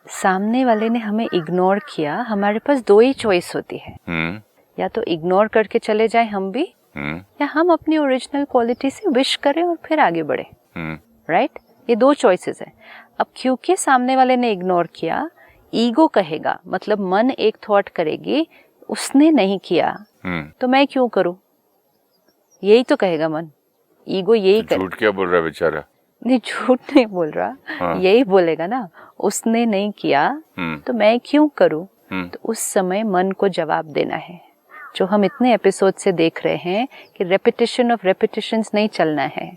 सामने वाले ने हमें इग्नोर किया, हमारे पास दो ही चॉइस होती है, या तो इग्नोर करके चले जाएं हम भी, या हम अपनी ओरिजिनल क्वालिटी से विश करें और फिर आगे बढ़े। राइट? ये दो चॉइसेस है। अब क्योंकि सामने वाले ने इग्नोर किया, ईगो कहेगा, मतलब मन एक थॉट करेगी उसने नहीं किया तो मैं क्यों करूं, यही तो कहेगा मन। ईगो यही तो झूठ क्या बोल रहा है बेचारा? नहीं, झूठ नहीं बोल रहा। हाँ। यही बोलेगा ना, उसने नहीं किया तो मैं क्यों करूं। तो उस समय मन को जवाब देना है, जो हम इतने एपिसोड से देख रहे हैं कि रेपिटेशन ऑफ रेपिटेशंस नहीं चलना है,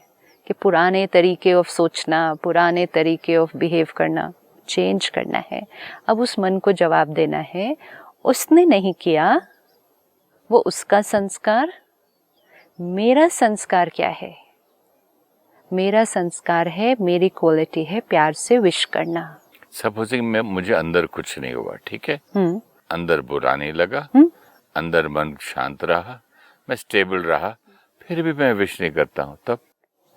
कि पुराने तरीके ऑफ सोचना, पुराने तरीके ऑफ बिहेव करना चेंज करना है। अब उस मन को जवाब देना है, उसने नहीं किया, वो उसका संस्कार, मेरा संस्कार क्या है? मेरा संस्कार है, मेरी क्वालिटी है प्यार से विश करना। सपोजिंग मैं मुझे अंदर कुछ नहीं हुआ, ठीक है, अंदर बुरा नहीं लगा, अंदर मन शांत रहा, मैं स्टेबल रहा, फिर भी मैं विश नहीं करता हूँ, तब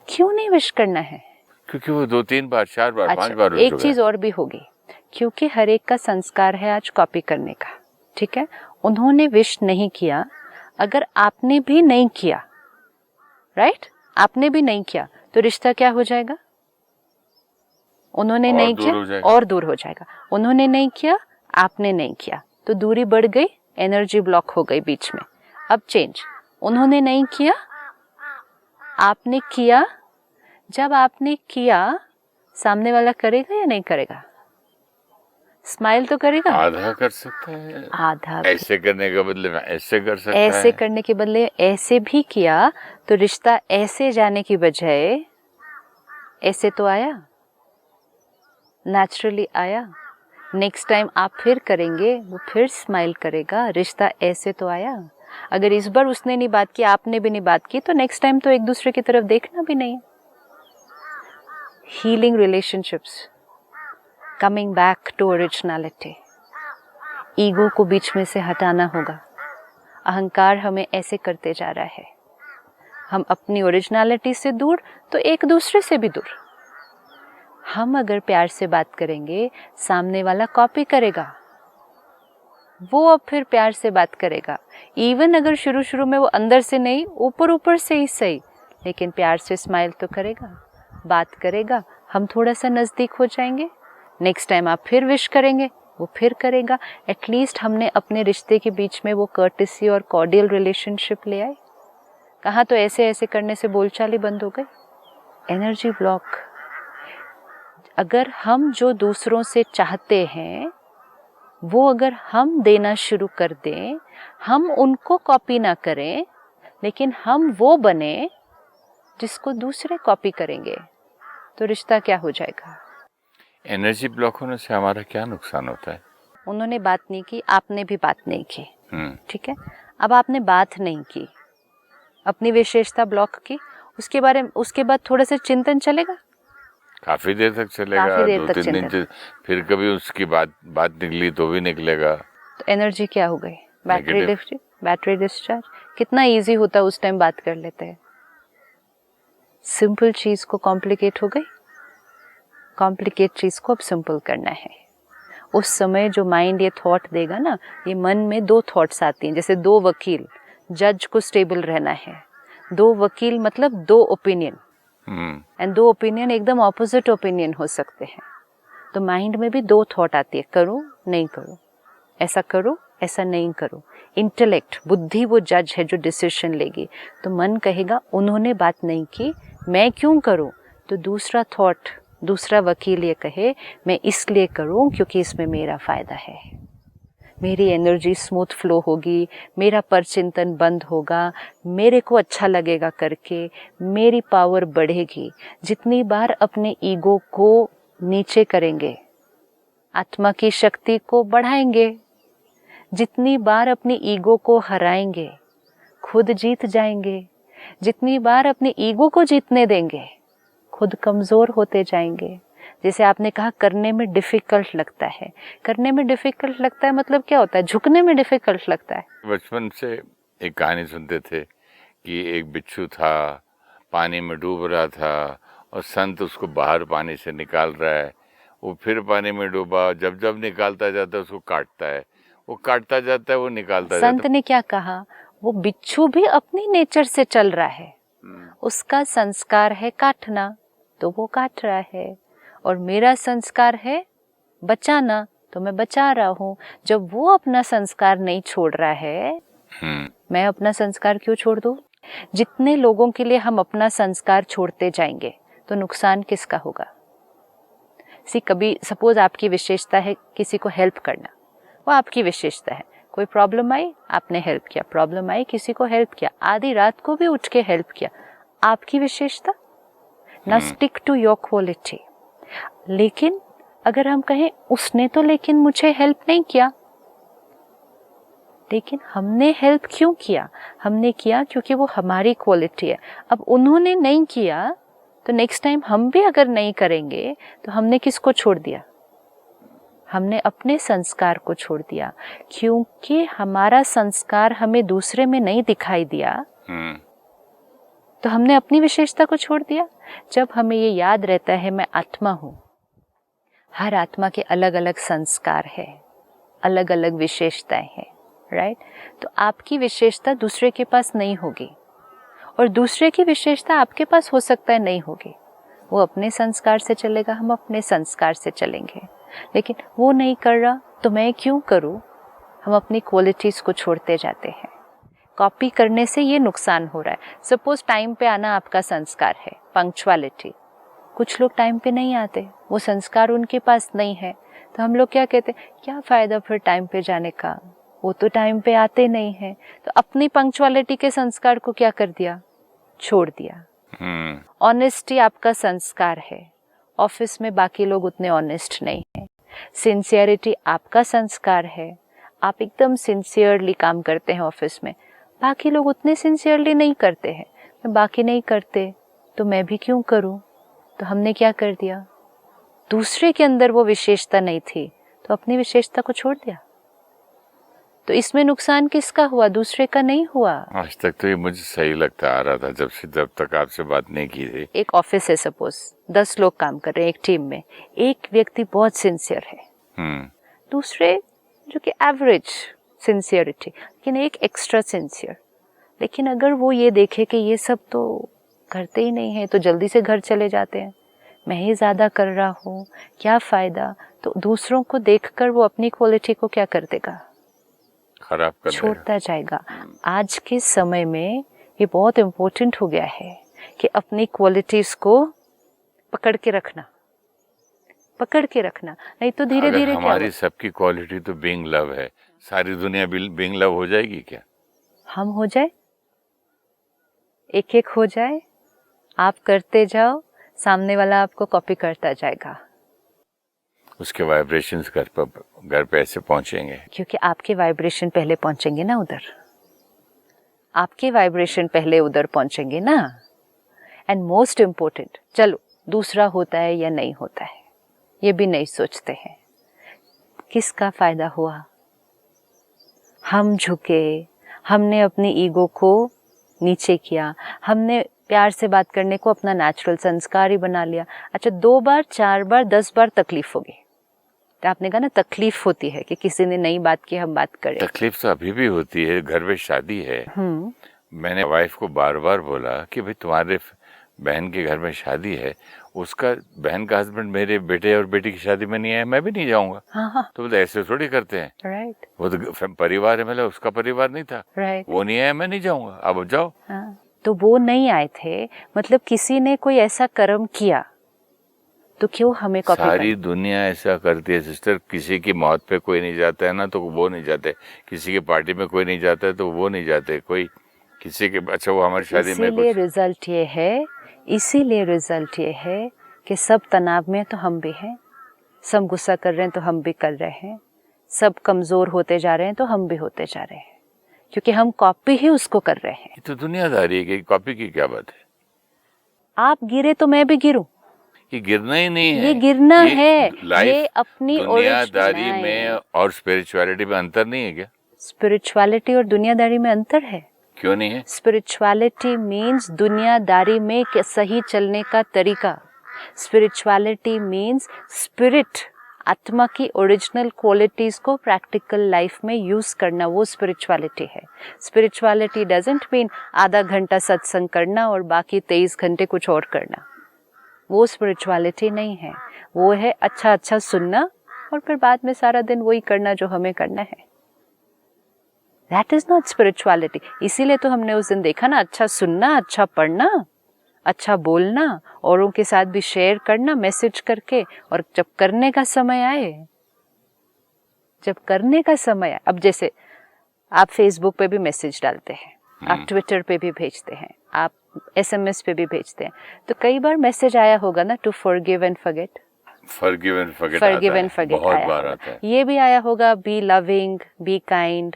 क्यों नहीं विश करना है? क्योंकि वो 2-3 बार 4 बार 5 बार एक चीज और भी होगी, क्योंकि हर एक का संस्कार है आज कॉपी करने का, ठीक है। उन्होंने विश नहीं किया, अगर आपने भी नहीं किया, राइट, आपने भी नहीं किया तो रिश्ता क्या हो जाएगा? उन्होंने नहीं किया और दूर हो जाएगा। उन्होंने नहीं किया, आपने नहीं किया, तो दूरी बढ़ गई, एनर्जी ब्लॉक हो गई बीच में। अब चेंज, उन्होंने नहीं किया, आपने किया। जब आपने किया, सामने वाला करेगा या नहीं करेगा? स्माइल तो करेगा, आधा कर सकता है, आधा ऐसे करने के बदले में ऐसे कर सकता है, ऐसे करने के बदले ऐसे भी किया, तो रिश्ता ऐसे जाने की बजाय ऐसे तो आया, नेचुरली आया। नेक्स्ट टाइम आप फिर करेंगे, वो फिर स्माइल करेगा, रिश्ता ऐसे तो आया। अगर इस बार उसने नहीं बात की, आपने भी नहीं बात की, तो नेक्स्ट टाइम तो एक दूसरे की तरफ देखना भी नहीं। Healing relationships, coming back to originality. Ego को बीच में से हटाना होगा। अहंकार हमें ऐसे करते जा रहा है, हम अपनी ओरिजिनलिटी से दूर तो एक दूसरे से भी दूर। हम अगर प्यार से बात करेंगे, सामने वाला कॉपी करेगा, वो अब फिर प्यार से बात करेगा। इवन अगर शुरू शुरू में वो अंदर से नहीं, ऊपर ऊपर से ही सही, लेकिन प्यार से स्माइल तो करेगा, बात करेगा, हम थोड़ा सा नजदीक हो जाएंगे। नेक्स्ट टाइम आप फिर विश करेंगे, वो फिर करेगा। एटलीस्ट हमने अपने रिश्ते के बीच में वो कर्टेसी और कॉर्डियल रिलेशनशिप ले आए। कहाँ तो ऐसे ऐसे करने से बोलचाल ही बंद हो गई, एनर्जी ब्लॉक। अगर हम जो दूसरों से चाहते हैं वो अगर हम देना शुरू कर दें, हम उनको कॉपी ना करें, लेकिन हम वो बने जिसको दूसरे कॉपी करेंगे, तो रिश्ता क्या हो जाएगा? एनर्जी ब्लॉक होने से हमारा क्या नुकसान होता है? उन्होंने बात नहीं की, आपने भी बात नहीं की, ठीक है। अब आपने बात नहीं की, अपनी विशेषता ब्लॉक की, उसके बाद थोड़ा सा चिंतन चलेगा, काफी देर तक चलेगा, 2-3 दिन, फिर कभी उसकी बात निकली तो भी निकलेगा, तो एनर्जी क्या हो गई? Battery discharge. कितना इजी होता है, उस टाइम बात कर लेते हैं। सिंपल चीज को कॉम्प्लिकेट हो गई, कॉम्प्लिकेट चीज को अब सिंपल करना है। उस समय जो माइंड ये थॉट देगा ना, ये मन में दो थॉट्स आती हैं, जैसे दो वकील, जज को स्टेबल रहना है, दो वकील मतलब दो ओपिनियन, एंड दो ओपिनियन एकदम ऑपोजिट ओपिनियन हो सकते हैं। तो माइंड में भी दो थॉट आती है, करो नहीं करो, ऐसा करो ऐसा नहीं करो। इंटेलेक्ट, बुद्धि, वो जज है जो डिसीजन लेगी। तो मन कहेगा उन्होंने बात नहीं की, मैं क्यों करूं? तो दूसरा थॉट, दूसरा वकील ये कहे मैं इसलिए करूं क्योंकि इसमें मेरा फायदा है, मेरी एनर्जी स्मूथ फ्लो होगी, मेरा परचिंतन बंद होगा, मेरे को अच्छा लगेगा करके, मेरी पावर बढ़ेगी। जितनी बार अपने ईगो को नीचे करेंगे, आत्मा की शक्ति को बढ़ाएंगे, जितनी बार अपनी ईगो को हराएंगे, खुद जीत जाएंगे। जितनी बार अपनी ईगो को जीतने देंगे, खुद कमजोर होते जाएंगे। जैसे आपने कहा करने में डिफिकल्ट लगता है, करने में डिफिकल्ट लगता है मतलब क्या होता है? झुकने में डिफिकल्ट लगता है। बचपन से एक कहानी सुनते थे कि एक बिच्छू था, पानी में डूब रहा था और संत उसको बाहर पानी से निकाल रहा है, वो फिर पानी में डूबा, जब जब निकालता जाता है उसको काटता है, वो काटता जाता है, वो निकालता जाता है। संत ने क्या कहा, वो बिच्छू भी अपनी नेचर से चल रहा है, उसका संस्कार है काटना तो वो काट रहा है, और मेरा संस्कार है बचाना तो मैं बचा रहा हूँ। जब वो अपना संस्कार नहीं छोड़ रहा है, मैं अपना संस्कार क्यों छोड़ दूँ? जितने लोगों के लिए हम अपना संस्कार छोड़ते जाएंगे तो नुकसान किसका होगा? कभी सपोज आपकी विशेषता है किसी को हेल्प करना, वो आपकी विशेषता है, कोई प्रॉब्लम आई आपने हेल्प किया, प्रॉब्लम आई किसी को हेल्प किया, आधी रात को भी उठ के हेल्प किया, आपकी विशेषता। ना स्टिक टू योर क्वालिटी। लेकिन अगर हम कहें उसने तो लेकिन मुझे हेल्प नहीं किया, लेकिन हमने हेल्प क्यों किया? हमने किया क्योंकि वो हमारी क्वालिटी है। अब उन्होंने नहीं किया तो नेक्स्ट टाइम हम भी अगर नहीं करेंगे तो हमने किसको छोड़ दिया? हमने अपने संस्कार को छोड़ दिया, क्योंकि हमारा संस्कार हमें दूसरे में नहीं दिखाई दिया तो हमने अपनी विशेषता को छोड़ दिया। जब हमें ये याद रहता है मैं आत्मा हूँ, हर आत्मा के अलग अलग संस्कार है, अलग अलग विशेषताएं हैं, राइट? तो आपकी विशेषता दूसरे के पास नहीं होगी और दूसरे की विशेषता आपके पास हो सकता है नहीं होगी। वो अपने संस्कार से चलेगा, हम अपने संस्कार से चलेंगे, लेकिन वो नहीं कर रहा तो मैं क्यों करूं? हम अपनी क्वालिटीज को छोड़ते जाते हैं। कॉपी करने से ये नुकसान हो रहा है। सपोज टाइम पे आना आपका संस्कार है, पंक्चुअलिटी, कुछ लोग टाइम पे नहीं आते, वो संस्कार उनके पास नहीं है, तो हम लोग क्या कहते हैं, क्या फायदा फिर टाइम पे जाने का, वो तो टाइम पे आते नहीं है। तो अपनी पंक्चुअलिटी के संस्कार को क्या कर दिया? छोड़ दिया। ऑनेस्टी आपका संस्कार है, ऑफिस में बाकी लोग उतने ऑनेस्ट नहीं है। सिंसियरिटी आपका संस्कार है, आप एकदम सिंसियरली काम करते हैं ऑफिस में, बाकी लोग उतने सिंसियरली नहीं करते हैं। मैं बाकी नहीं करते तो मैं भी क्यों करूं? तो हमने क्या कर दिया? दूसरे के अंदर वो विशेषता नहीं थी तो अपनी विशेषता को छोड़ दिया। तो इसमें नुकसान किसका हुआ? दूसरे का नहीं हुआ। आज तक तो ये मुझे सही लगता आ रहा था, जब तक आपसे बात नहीं की थी। एक ऑफिस है, सपोज 10 लोग काम कर रहे हैं एक टीम में, एक व्यक्ति बहुत सिंसियर है, दूसरे जो कि एवरेज सिंसियरिटी, लेकिन एक एक्स्ट्रा सिंसियर। लेकिन अगर वो ये देखे कि ये सब तो करते ही नहीं है तो जल्दी से घर चले जाते हैं, मैं ही ज्यादा कर रहा हूँ, क्या फायदा, तो दूसरों को देखकर वो अपनी क्वालिटी को क्या कर देगा? खराब कर देगा, छोड़ता जाएगा। आज के समय में ये बहुत इम्पोर्टेंट हो गया है कि अपनी क्वालिटीज को पकड़ के रखना, नहीं तो धीरे धीरे हमारी सबकी क्वालिटी तो बीइंग लव है, सारी दुनिया बीइंग लव हो जाएगी क्या? हम हो जाए, एक एक हो जाए, आप करते जाओ, सामने वाला आपको कॉपी करता जाएगा, उसके वाइब्रेशंस घर पे ऐसे पहुंचेंगे, क्योंकि आपके वाइब्रेशन पहले पहुंचेंगे ना उधर, आपके वाइब्रेशन पहले उधर पहुंचेंगे ना। एंड मोस्ट इम्पोर्टेंट, चलो दूसरा होता है या नहीं होता है ये भी नहीं सोचते हैं, किसका फायदा हुआ? हम झुके, हमने अपनी ईगो को नीचे किया, हमने प्यार से बात करने को अपना नेचुरल संस्कार ही बना लिया। अच्छा, 2 बार 4 बार 10 बार तकलीफ होगी, तो आपने कहा ना तकलीफ होती है कि किसी ने नई बात की, हम बात करें। तकलीफ तो अभी भी होती है, घर में शादी है। मैंने वाइफ को बार बार बोला कि भाई तुम्हारे बहन के घर में शादी है, उसका बहन का हस्बैंड मेरे बेटे और बेटी की शादी में नहीं आया, मैं भी नहीं जाऊंगा। हाँ। तो बोलते ऐसे थोड़ी करते हैं, राइट। वो तो परिवार है, मतलब उसका परिवार नहीं था, राइट। वो नहीं आया, मैं नहीं जाऊंगा, अब जाओ। हाँ। तो वो नहीं आए थे, मतलब किसी ने कोई ऐसा कर्म किया, तो क्यों हमें कॉपी करना? सारी दुनिया ऐसा करती है सिस्टर, किसी की मौत पे कोई नहीं जाता है ना तो वो नहीं जाते, किसी की पार्टी में कोई नहीं जाता है तो वो नहीं जाते, कोई किसी के, अच्छा वो हमारी शादी में कुछ। इसीलिए रिजल्ट ये है कि सब तनाव में तो हम भी हैं, सब गुस्सा कर रहे हैं तो हम भी कर रहे हैं, सब कमजोर होते जा रहे हैं तो हम भी होते जा रहे हैं, क्योंकि हम कॉपी ही उसको कर रहे हैं। तो दुनियादारी है कि कॉपी की क्या बात है? आप गिरे तो मैं भी गिरूं, ये गिरना ही नहीं है, ये गिरना है, ये अपनी दुनियादारी में और स्पिरिचुअलिटी में अंतर नहीं है क्या? स्पिरिचुअलिटी और दुनियादारी में अंतर है। क्यों नहीं है? स्पिरिचुअलिटी मीन्स दुनियादारी में सही चलने का तरीका, स्पिरिचुअलिटी मीन्स स्पिरिट, आत्मा की ओरिजिनल क्वालिटीज को प्रैक्टिकल लाइफ में यूज करना, वो स्पिरिचुअलिटी है। स्पिरिचुअलिटी डजंट मीन आधा घंटा सत्संग करना और बाकी 23 घंटे कुछ और करना, वो स्पिरिचुअलिटी नहीं है। वो है अच्छा अच्छा सुनना और फिर बाद में सारा दिन वही करना जो हमें करना है। That is not spirituality. इसीलिए तो हमने उस दिन देखा ना, अच्छा सुनना, अच्छा पढ़ना, अच्छा बोलना, औरों के साथ भी शेयर करना मैसेज करके, और जब करने का समय आए, जब करने का समय आए, अब जैसे आप फेसबुक पे भी मैसेज डालते हैं, आप ट्विटर पे भी भेजते हैं, आप SMS पे भी भेजते हैं, तो कई बार मैसेज आया होगा ना, to forgive and forget. Forgive and forget बहुत बार आता है। ये भी आया होगा, बी लविंग, बी काइंड,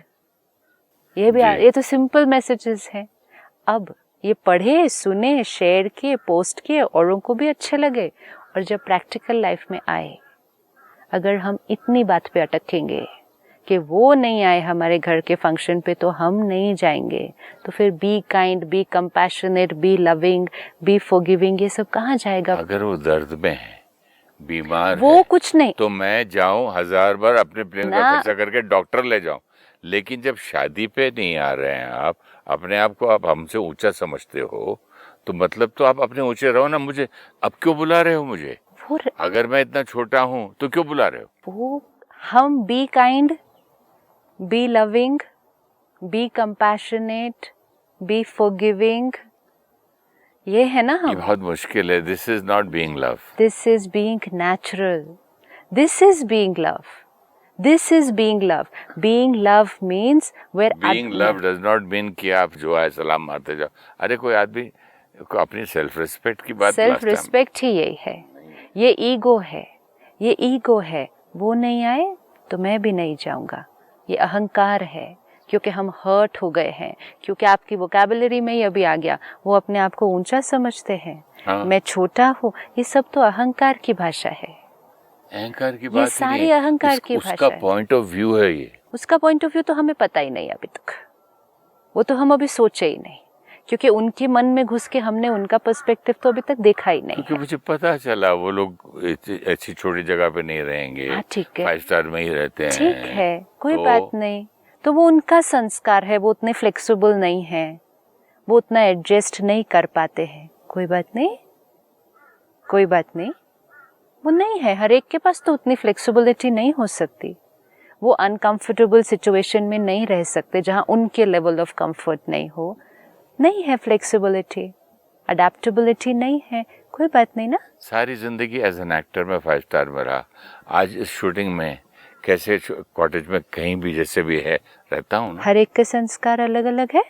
ये भी ये तो सिंपल मैसेजेस हैं। अब ये पढ़े, सुने, शेयर किए, पोस्ट किए, औरों को भी अच्छे लगे, और जब प्रैक्टिकल लाइफ में आए, अगर हम इतनी बात पे अटकेंगे कि वो नहीं आए हमारे घर के फंक्शन पे तो हम नहीं जाएंगे, तो फिर be kind, be compassionate, be loving, be forgiving, ये सब कहाँ जाएगा? अगर वो दर्द में है, बीमार वो है, कुछ नहीं, तो मैं जाऊं 1000 बार अपने प्लेन का खर्चा करके डॉक्टर ले जाऊं, लेकिन जब शादी पे नहीं आ रहे हैं, आप अपने आप को आप हमसे ऊंचा समझते हो, तो मतलब तो आप अपने ऊंचे रहो ना। मुझे अब क्यों बुला रहे हो मुझे? अगर मैं इतना छोटा हूं तो क्यों बुला रहे हो? वो हम be kind, be loving, be compassionate, be forgiving, ये है ना हम। ये बहुत मुश्किल है। This is not being love, this is being natural, this is being love, this is being love. Being love means where being love does not mean कि आप जो है सलाम मारते जाओ। अरे कोई आदमी को अपनी सेल्फ रिस्पेक्ट की बात, सेल्फ रिस्पेक्ट ही यही है। ये ईगो है, ये ईगो है। वो नहीं आए तो मैं भी नहीं जाऊंगा, ये अहंकार है, क्योंकि हम हर्ट हो गए हैं, क्योंकि आपकी वोकैबुलरी में ही अभी आ गया, वो अपने आप को ऊंचा समझते हैं। हाँ। मैं छोटा हूँ, ये सब तो अहंकार की भाषा है। अहंकार की बात, ये सारी अहंकार की भाषा है। उसका पॉइंट ऑफ व्यू है ये। उसका पॉइंट ऑफ व्यू तो हमें पता ही नहीं अभी तक, वो तो हम अभी सोचे ही नहीं, क्योंकि उनके मन में घुस के हमने उनका पर्सपेक्टिव तो अभी तक देखा ही नहीं। क्योंकि मुझे पता चला वो लोग ऐसी छोटी जगह पे नहीं रहेंगे। हाँ, ठीक है, 5 स्टार में ही रहते हैं। ठीक है, कोई बात नहीं, तो वो उनका संस्कार है, वो उतने फ्लेक्सिबल नहीं है, वो उतना एडजस्ट नहीं कर पाते हैं। कोई बात नहीं, कोई बात नहीं, वो नहीं है। हर एक के पास तो उतनी फ्लेक्सिबिलिटी नहीं हो सकती। वो अनकंफर्टेबल सिचुएशन में नहीं रह सकते जहां उनके लेवल ऑफ कंफर्ट नहीं हो। नहीं है फ्लेक्सिबिलिटी, अडेप्टेबिलिटी नहीं है। कोई बात नहीं ना। सारी जिंदगी एज एन एक्टर में 5 स्टार में रहा, आज इस शूटिंग में कैसे कॉटेज में कहीं भी जैसे भी है रहता हूँ ना। हर एक के संस्कार अलग अलग है,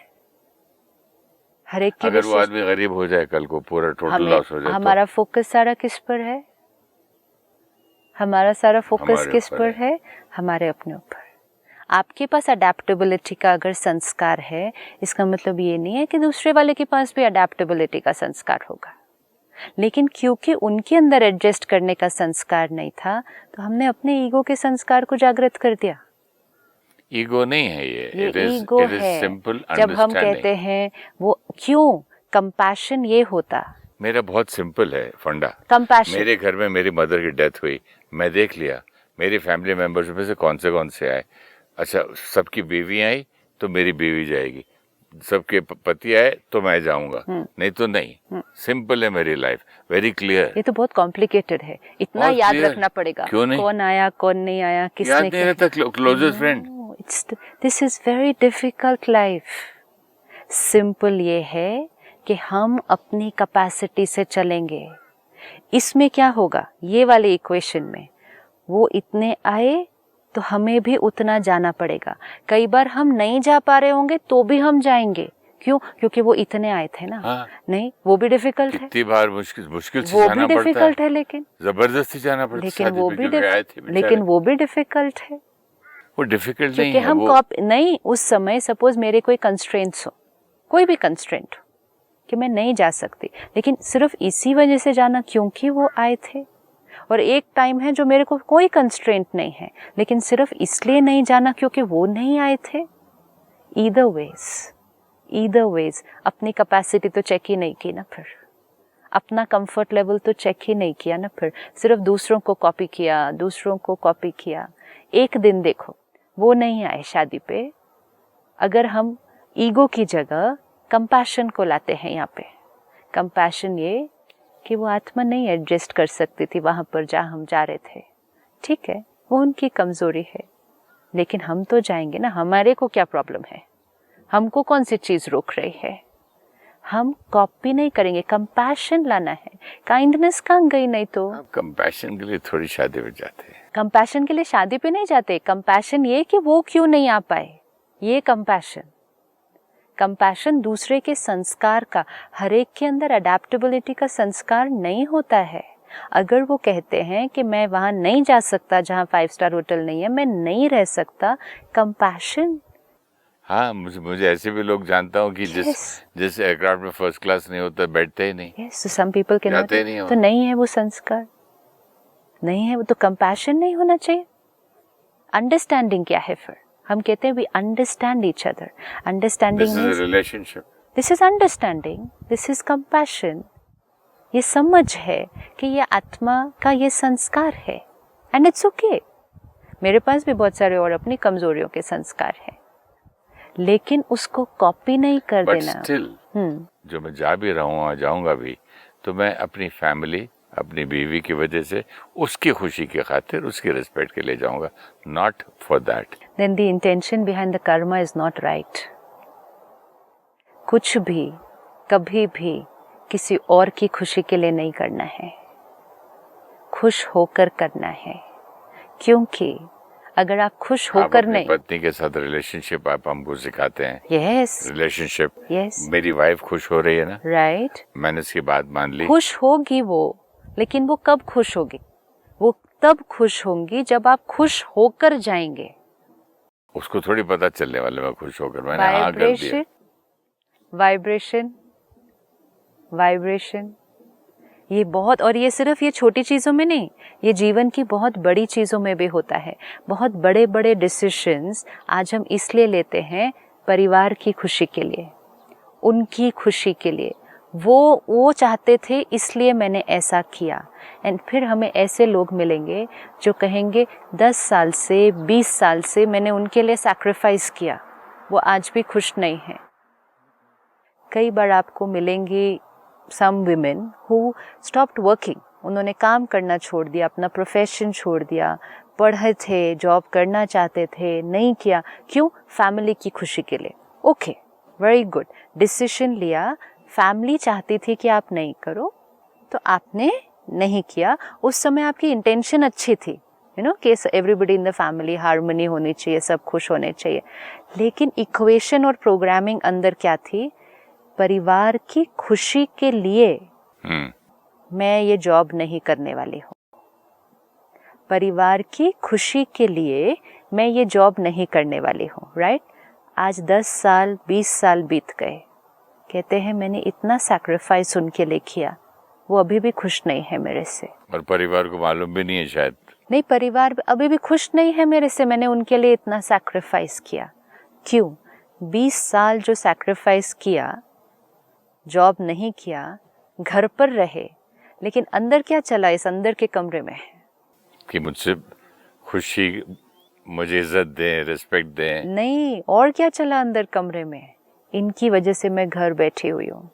हर एक की। अगर वो आदमी गरीब हो जाए कल को, पूरा टोटल लॉस हो जाए, हमारा फोकस सारा किस पर है? हमारा सारा फोकस किस पर है? हमारे अपने ऊपर। आपके पास अडेप्टेबिलिटी का अगर संस्कार है, इसका मतलब ये नहीं है कि दूसरे वाले के पास भी अडेप्टेबिलिटी का संस्कार होगा, लेकिन क्योंकि उनके अंदर एडजस्ट करने का संस्कार नहीं था, तो हमने अपने ईगो के संस्कार को जागृत कर दिया। ईगो नहीं है ये ईगो है। जब हम कहते हैं वो क्यों, कंपैशन ये होता। मेरा बहुत सिंपल है फंडा। कंपैशन। मेरे घर में मेरी मदर की डेथ हुई, मैं देख लिया मेरी फैमिली मेंबर्स में से कौन से आए। अच्छा, सबकी बीवी आई तो मेरी बीवी जाएगी, सबके पति आए तो मैं जाऊंगा, नहीं तो नहीं। सिंपल है मेरी लाइफ, वेरी क्लियर। ये तो बहुत कॉम्प्लिकेटेड है, इतना याद रखना पड़ेगा। क्यों नहीं? कौन आया कौन नहीं आया, किसने याद नहीं रहता। Closest friend. This is very difficult life. Simple ये है कि हम अपनी कैपेसिटी से चलेंगे। इसमें क्या होगा, ये वाले इक्वेशन में वो इतने आए तो हमें भी उतना जाना पड़ेगा। कई बार हम नहीं जा पा रहे होंगे तो भी हम जाएंगे। क्यों? क्योंकि वो इतने आए थे ना। हाँ। नहीं, वो भी डिफिकल्ट है। कितनी बार मुश्किल से वो जाना भी पड़ता डिफिकल्ट है, लेकिन जबरदस्ती जाना पड़ता है। लेकिन वो भी डिफिकल्ट है। वो डिफिकल्ट नहीं है। हम नहीं, उस समय सपोज मेरे कोई कंस्ट्रेंट्स हो, कोई भी कंस्ट्रेंट हो कि मैं नहीं जा सकती, लेकिन सिर्फ इसी वजह से जाना क्योंकि वो आए थे। और एक टाइम है जो मेरे को कोई कंस्ट्रेंट नहीं है, लेकिन सिर्फ इसलिए नहीं जाना क्योंकि वो नहीं आए थे। ईदर वेज अपनी कैपेसिटी तो चेक ही नहीं की ना। फिर अपना कंफर्ट लेवल तो चेक ही नहीं किया ना, फिर सिर्फ दूसरों को कॉपी किया। एक दिन देखो वो नहीं आए शादी पे, अगर हम ईगो की जगह कंपैशन को लाते हैं यहाँ पे। कंपैशन ये कि वो आत्मा नहीं एडजस्ट कर सकती थी वहाँ पर जहाँ हम जा रहे थे, ठीक है, वो उनकी कमजोरी है, लेकिन हम तो जाएंगे ना, हमारे को क्या प्रॉब्लम है, हमको कौन सी चीज रोक रही है, हम कॉपी नहीं करेंगे, कंपैशन लाना है। काइंडनेस कहाँ गई? नहीं तो कंपैशन के लिए थोड़ी शादी में जाते हैं, कंपैशन के लिए शादी पे नहीं जाते। कंपैशन ये कि वो क्यों नहीं आ पाए, ये कंपैशन दूसरे के संस्कार का, हर एक के अंदर अडेप्टेबिलिटी का संस्कार नहीं होता है। अगर वो कहते हैं कि मैं वहां नहीं जा सकता जहां 5 स्टार होटल नहीं है, मैं नहीं रह सकता, कंपैशन। हाँ, मुझे ऐसे भी लोग जानता हूँ कि जिस एयरक्राफ्ट में फर्स्ट क्लास नहीं होता बैठते ही नहीं। यस, सम पीपल के नहीं, तो नहीं है वो संस्कार, नहीं है वो, तो कंपैशन नहीं होना चाहिए। अंडरस्टैंडिंग क्या है फिर? हम कहते हैं we understand each other. Understanding this is relationship, this is understanding, this is compassion. ये समझ है कि ये आत्मा का ये संस्कार है, एंड इट्स ओके। मेरे पास भी बहुत सारे और अपनी कमजोरियों के संस्कार हैं, लेकिन उसको कॉपी नहीं कर देना। स्टिल जो मैं जा भी रहा हूँ, जाऊंगा भी, तो मैं अपनी फैमिली, अपनी बीवी की वजह से, उसकी खुशी की खातिर, उसकी रिस्पेक्ट के लिए जाऊंगा, not for that. Then the intention behind the karma is not right. कुछ भी कभी भी किसी और की खुशी के लिए नहीं करना है, खुश होकर करना है। क्योंकि अगर आप खुश होकर नहीं, पत्नी के साथ रिलेशनशिप आप हमको सिखाते हैं। यस, रिलेशनशिप, यस, मेरी वाइफ खुश हो रही है ना, राइट, मैंने उसकी बात मान ली। खुश होगी वो, लेकिन वो कब खुश होगी? वो तब खुश होंगी जब आप खुश होकर जाएंगे। उसको थोड़ी पता चलने वाले मैं खुश होकर, मैंने हाँ कर दिया। वाइब्रेशन, ये बहुत, और ये सिर्फ ये छोटी चीजों में नहीं, ये जीवन की बहुत बड़ी चीजों में भी होता है। बहुत बड़े बड़े डिसीजंस आज हम इसलिए लेते हैं परिवार की खुशी के लिए, उनकी खुशी के लिए, वो चाहते थे इसलिए मैंने ऐसा किया। एंड फिर हमें ऐसे लोग मिलेंगे जो कहेंगे 10 साल से 20 साल से मैंने उनके लिए सैक्रिफाइस किया, वो आज भी खुश नहीं है। कई बार आपको मिलेंगी some women who stopped working, उन्होंने काम करना छोड़ दिया, अपना प्रोफेशन छोड़ दिया, पढ़े थे, जॉब करना चाहते थे, नहीं किया। क्यों? फैमिली की खुशी के लिए। ओके, वेरी गुड, डिसीजन लिया, फैमिली चाहती थी कि आप नहीं करो, तो आपने नहीं किया। उस समय आपकी इंटेंशन अच्छी थी, यू नो, कि everybody in the family, harmony होनी चाहिए, सब खुश होने चाहिए, लेकिन इक्वेशन और प्रोग्रामिंग अंदर क्या थी? परिवार की खुशी के लिए मैं ये जॉब नहीं करने वाली हूँ, परिवार की खुशी के लिए मैं ये जॉब नहीं करने वाली हूँ, राइट? आज 10 साल 20 साल बीत गए, कहते हैं मैंने इतना सैक्रिफाइस उनके लिए किया, वो अभी भी खुश नहीं है मेरे से। और परिवार को मालूम भी नहीं है शायद। नहीं, परिवार अभी भी खुश नहीं है मेरे से, मैंने उनके लिए इतना सैक्रिफाइस किया। क्यों? 20 साल जो सैक्रिफाइस किया, जॉब नहीं किया, घर पर रहे, लेकिन अंदर क्या चला इस अंदर के कमरे में? कि मुझसे खुशी, मुझे इज्जत दें, रिस्पेक्ट दें। नहीं, और क्या चला अंदर कमरे में? इनकी वजह से मैं घर बैठी हुई हूँ,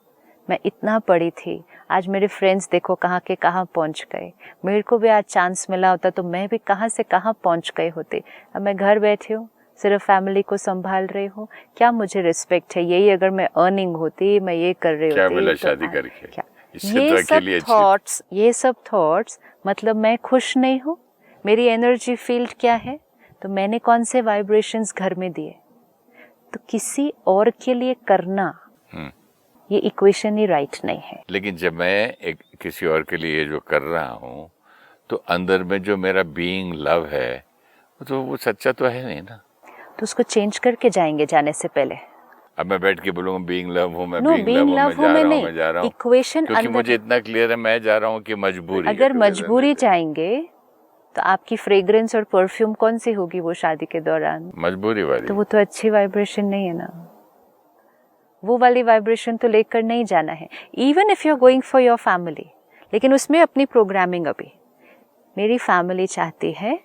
मैं इतना पढ़ी थी, आज मेरे फ्रेंड्स देखो कहाँ के कहाँ पहुँच गए, मेरे को भी आज चांस मिला होता तो मैं भी कहाँ से कहाँ पहुँच गए होते। अब मैं घर बैठी हूँ, सिर्फ फैमिली को संभाल रही हूँ, क्या मुझे रिस्पेक्ट है? यही अगर मैं अर्निंग होती, मैं ये कर रही होती, क्या मिला शादी करके? क्या? ये सब थॉट्स मतलब मैं खुश नहीं हूँ, मेरी एनर्जी फील्ड क्या है, तो मैंने कौन से वाइब्रेशंस घर में दिए? तो किसी और के लिए करना, ये इक्वेशन ही राइट नहीं है। लेकिन जब मैं किसी और के लिए जो कर रहा हूँ, तो अंदर में जो मेरा बीइंग लव है, तो वो सच्चा तो है नहीं ना। तो उसको चेंज करके जाएंगे जाने से पहले। अब मैं बैठ के बोलूँगा बीइंग लव हूँ, मैं बीइंग लव हूँ, मैं जा रहा हूँ, इक्वेशन क्योंकि मुझे इतना क्लियर है मैं जा रहा हूँ कि मजबूरी। अगर मजबूरी जाएंगे तो आपकी फ्रेग्रेंस और परफ्यूम कौन सी होगी वो शादी के दौरान? मजबूरी वाली। तो वो तो अच्छी वाइब्रेशन नहीं है ना। वो वाली वाइब्रेशन तो लेकर नहीं जाना है। Even if you are going for your family, लेकिन उसमें अपनी प्रोग्रामिंग, अभी मेरी फैमिली चाहती है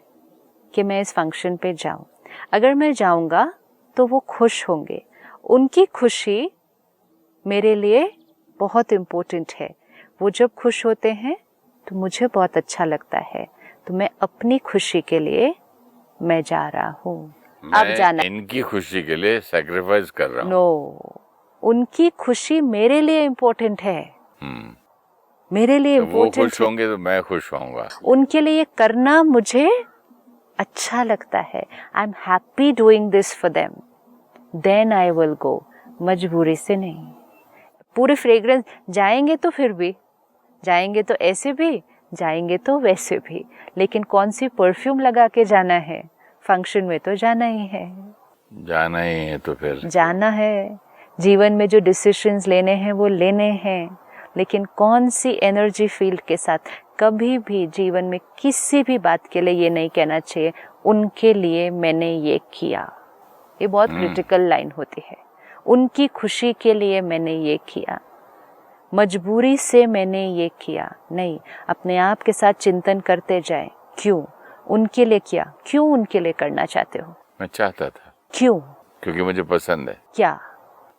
कि मैं इस फंक्शन पे जाऊं, अगर मैं जाऊंगा तो वो खुश होंगे, उनकी खुशी मेरे लिए बहुत इम्पोर्टेंट है। वो जब खुश होते हैं तो मुझे बहुत अच्छा लगता है, तो मैं अपनी खुशी के लिए मैं जा रहा हूँ। अब जाना, इनकी खुशी के लिए सैक्रिफाइस कर रहा हूँ। नो, उनकी खुशी मेरे लिए इम्पोर्टेंट है, मेरे लिए तो वो इम्पोर्टेंट खुश होंगे तो मैं खुश होऊंगा। उनके लिए करना मुझे अच्छा लगता है। I am happy doing this for them, then I will go, मजबूरी से नहीं। पूरे फ्रेग्रेंस जाएंगे तो फिर भी जाएंगे, तो ऐसे भी जाएंगे तो वैसे भी, लेकिन कौन सी परफ्यूम लगा के जाना है, फंक्शन में तो जाना ही है। जाना ही है तो फिर जाना है। जीवन में जो डिसीजंस लेने हैं वो लेने हैं, लेकिन कौन सी एनर्जी फील्ड के साथ। कभी भी जीवन में किसी भी बात के लिए ये नहीं कहना चाहिए उनके लिए मैंने ये किया। ये बहुत क्रिटिकल लाइन होती है। उनकी खुशी के लिए मैंने ये किया, मजबूरी से मैंने ये किया नहीं। अपने आप के साथ चिंतन करते जाएं, क्यों उनके लिए किया, क्यों उनके लिए करना चाहते हो। मैं चाहता था, क्यों, क्योंकि मुझे पसंद है क्या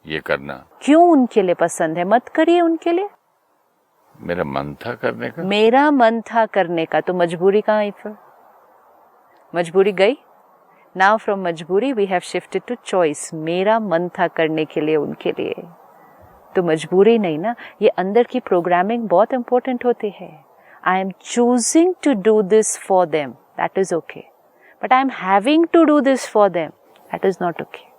ये करना। क्यों उनके लिए पसंद है, मत करिए उनके लिए। मेरा मन था करने का, मेरा मन था करने का, तो मजबूरी कहाँ आई फिर? मजबूरी गई। नाउ फ्रॉम मजबूरी we have shifted to choice. मेरा मन था करने के लिए उनके लिए, तो मजबूरी नहीं ना। ये अंदर की प्रोग्रामिंग बहुत इंपॉर्टेंट होती है। I am choosing to do this for them, that is okay, but I am having to do this for them, that is not okay.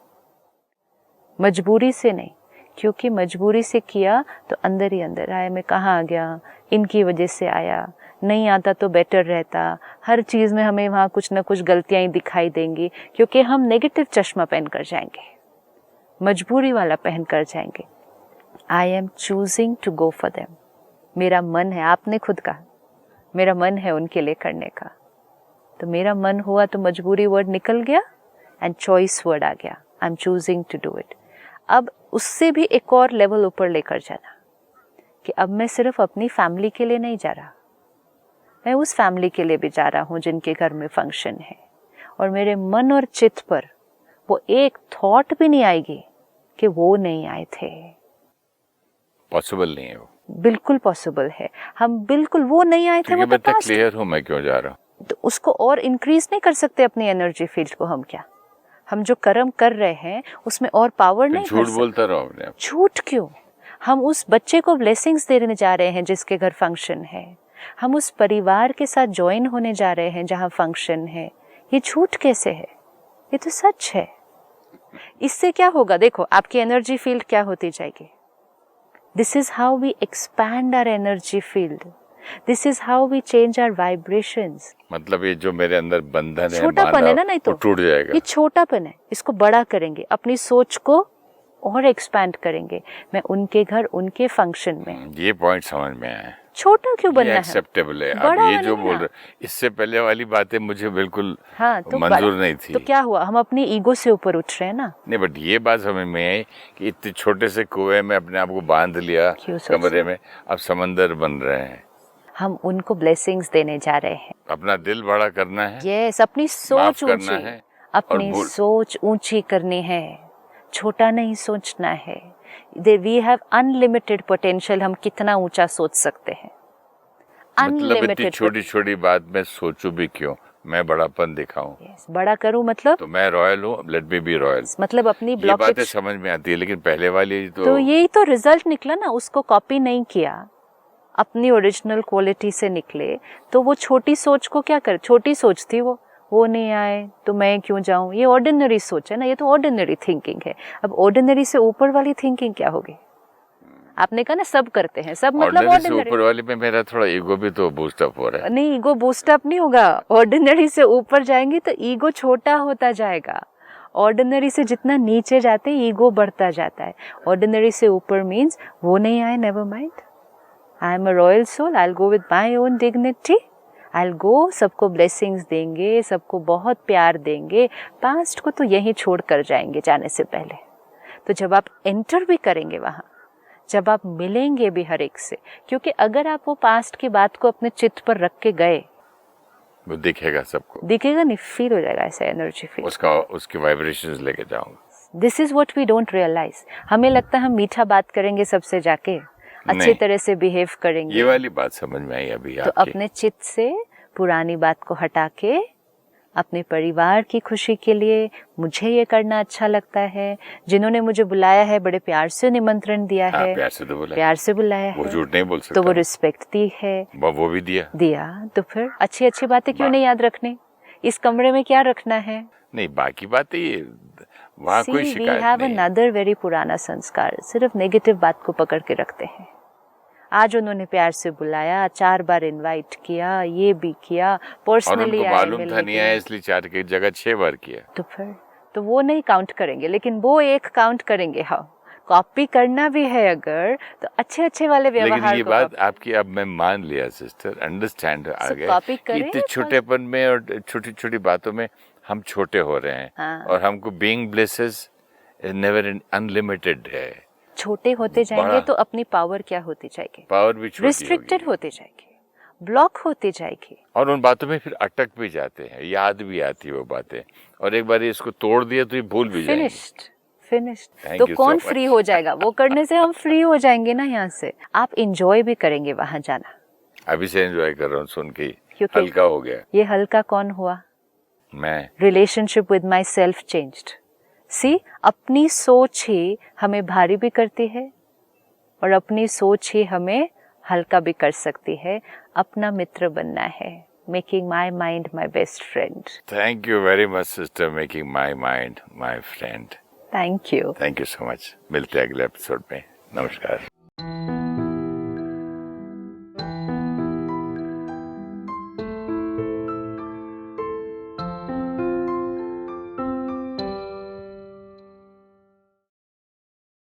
मजबूरी से नहीं, क्योंकि मजबूरी से किया तो अंदर ही अंदर आया, मैं कहाँ आ गया, इनकी वजह से आया, नहीं आता तो बेटर रहता। हर चीज़ में हमें वहाँ कुछ ना कुछ गलतियाँ ही दिखाई देंगी, क्योंकि हम नेगेटिव चश्मा पहन कर जाएंगे, मजबूरी वाला पहन कर जाएंगे। I am choosing to go for them. मेरा मन है, आपने खुद कहा मेरा मन है उनके लिए करने का, तो मेरा मन हुआ तो मजबूरी वर्ड निकल गया एंड चॉइस वर्ड आ गया। I am choosing to do it. अब उससे भी एक और लेवल ऊपर लेकर जाना कि अब मैं सिर्फ अपनी फैमिली के लिए नहीं जा रहा, मैं उस फैमिली के लिए भी जा रहा हूँ जिनके घर में फंक्शन है, और मेरे मन और चित्त पर वो एक थॉट भी नहीं आएगी कि वो नहीं आए थे। पॉसिबल नहीं है वो। बिल्कुल पॉसिबल है। हम बिल्कुल, वो नहीं आए थे, वो तो पास्ट। क्लियर हूँ मैं क्यों जा रहा हूँ, तो उसको और इंक्रीज नहीं कर सकते अपनी एनर्जी फील्ड को। हम क्या, हम जो कर्म कर रहे हैं उसमें और पावर नहीं झूठ बोलता रहो अपने आप। झूठ क्यों? हम उस बच्चे को ब्लेसिंग्स देने जा रहे हैं जिसके घर फंक्शन है, हम उस परिवार के साथ ज्वाइन होने जा रहे हैं जहाँ फंक्शन है। ये झूठ कैसे है? ये तो सच है। इससे क्या होगा, देखो आपकी एनर्जी फील्ड क्या होती जाएगी। This is how we expand our energy field, this is how we change our vibrations. मतलब ये जो मेरे अंदर बंधन है, छोटापन है ना, नहीं तो टूट जाएगा। ये छोटापन है, इसको बड़ा करेंगे, अपनी सोच को और एक्सपैंड करेंगे। मैं उनके घर, उनके फंक्शन में, ये पॉइंट समझ में आया। छोटा क्यों बनना है, एक्सेप्टेबल है। अब ये जो बोल रहे, इससे पहले वाली बातें मुझे बिल्कुल तो मंजूर नहीं थी। तो क्या हुआ, हम अपनी ईगो से ऊपर उठ रहे हैं ना। नहीं, बट ये बात समझ में आई कि इतने छोटे से कुएं में अपने आप को बांध लिया कमरे में, अब समंदर बन रहे हैं। हम उनको ब्लेसिंग्स देने जा रहे हैं। अपना दिल बड़ा करना है, यस, अपनी सोच ऊंची, है, अपनी सोच ऊंची करनी है, छोटा नहीं सोचना है। We have unlimited potential. हम कितना ऊंचा सोच सकते हैं, मतलब इतनी छोटी छोटी बात में सोचूं भी क्यों, मैं बड़ापन दिखाऊं। बड़ा करूं मतलब तो मैं रॉयल हूँ, लेट मी बी रॉयल। मतलब अपनी ये बातें समझ में आती है, लेकिन पहले वाली तो यही तो रिजल्ट निकला ना। उसको कॉपी नहीं किया, अपनी ओरिजिनल क्वालिटी से निकले। तो वो छोटी सोच को क्या कर, छोटी सोच थी वो नहीं आए तो मैं क्यों जाऊं, ये ऑर्डिनरी सोच है ना, ये तो ऑर्डिनरी थिंकिंग है। अब ऑर्डिनरी से ऊपर वाली थिंकिंग क्या होगी? आपने कहा ना सब करते हैं, सब मतलब ऑर्डिनरी। ऊपर वाली में मेरा थोड़ा ईगो भी तो बूस्ट अप हो रहा है। नहीं, ईगो बूस्ट अप नहीं होगा। ऑर्डिनरी से ऊपर जाएंगे तो ईगो छोटा होता जाएगा। ऑर्डिनरी से जितना नीचे जाते हैं ईगो बढ़ता जाता है। ऑर्डिनरी से ऊपर मीन्स वो नहीं आए, never mind, I am a royal soul, I will go with my own dignity, I will go, सबको ब्लेसिंग्स देंगे, सबको बहुत प्यार देंगे। पास्ट को तो यहीं छोड़ कर जाएंगे जाने से पहले। तो जब आप एंटर भी करेंगे वहाँ, जब आप मिलेंगे भी हर एक से, क्योंकि अगर आप वो पास्ट की बात को अपने चित्त पर रख के गए, वो दिखेगा सबको, दिखेगा नहीं, फील हो जाएगा, ऐसा एनर्जी फील, उसके वाइब्रेशंस लेके जाऊंगा। This is what we don't realize. हमें लगता है हम मीठा बात करेंगे सबसे जाके, अच्छी तरह से बिहेव करेंगे, ये वाली बात समझ में आई अभी तो अपने चित्त से पुरानी बात को हटा के अपने परिवार की खुशी के लिए मुझे ये करना अच्छा लगता है, जिन्होंने मुझे बुलाया है बड़े प्यार से निमंत्रण दिया है, प्यार से तो बुलाया, प्यार से बुलाया वो है, झूठ नहीं बोल सकता, तो वो रिस्पेक्ट दी है, वो भी दिया, तो फिर अच्छी अच्छी बातें क्यों नहीं याद रखने? इस कमरे में क्या रखना है? नहीं, बाकी बातें ये वहाँ कोई शिकायत नहीं। वी हैव अनदर वेरी पुराना संस्कार, सिर्फ नेगेटिव बात को पकड़ के रखते हैं। आज उन्होंने प्यार से बुलाया, 4 बार इनवाइट किया, ये भी किया, पर्सनली उनको मालूम था नहीं आया, इसलिए 4 की जगह 6 बार किया, तो फिर तो वो नहीं काउंट करेंगे, लेकिन वो एक काउंट करेंगे। हाँ, कॉपी करना भी है अगर, तो अच्छे अच्छे वाले व्यवहार को। लेकिन ये बात आपकी अब मैं मान लिया सिस्टर, अंडरस्टैंड आ गया, कॉपी करें, इतने छोटेपन में और छोटी छोटी बातों में हम छोटे हो रहे हैं। हाँ। और हमको being blesses is never unlimited है। छोटे होते जाएंगे तो अपनी पावर क्या होती जाएगी? पावर भी छोटी रिस्ट्रिक्टेड होते जाएगी, ब्लॉक होते जाएगी, और उन बातों में फिर अटक भी जाते हैं, याद भी आती है वो बातें, और एक बार इसको तोड़ दिया तो ये भूल भी जाएंगे। फिनिश्ड। तो कौन फ्री हो जाएगा? वो करने से हम फ्री हो जाएंगे ना यहाँ से। आप इंजॉय भी करेंगे वहां जाना। अभी से एंजॉय कर रहा हूँ, सुन के हल्का हो गया। ये हल्का कौन हुआ? मैं। Relationship with myself changed. See, अपनी सोच ही हमें भारी भी करती है और अपनी सोच ही हमें हल्का भी कर सकती है। अपना मित्र बनना है। Making my mind my best friend. Thank you very much sister, making my mind my friend. Thank you so much. मिलते हैं अगले एपिसोड में। नमस्कार।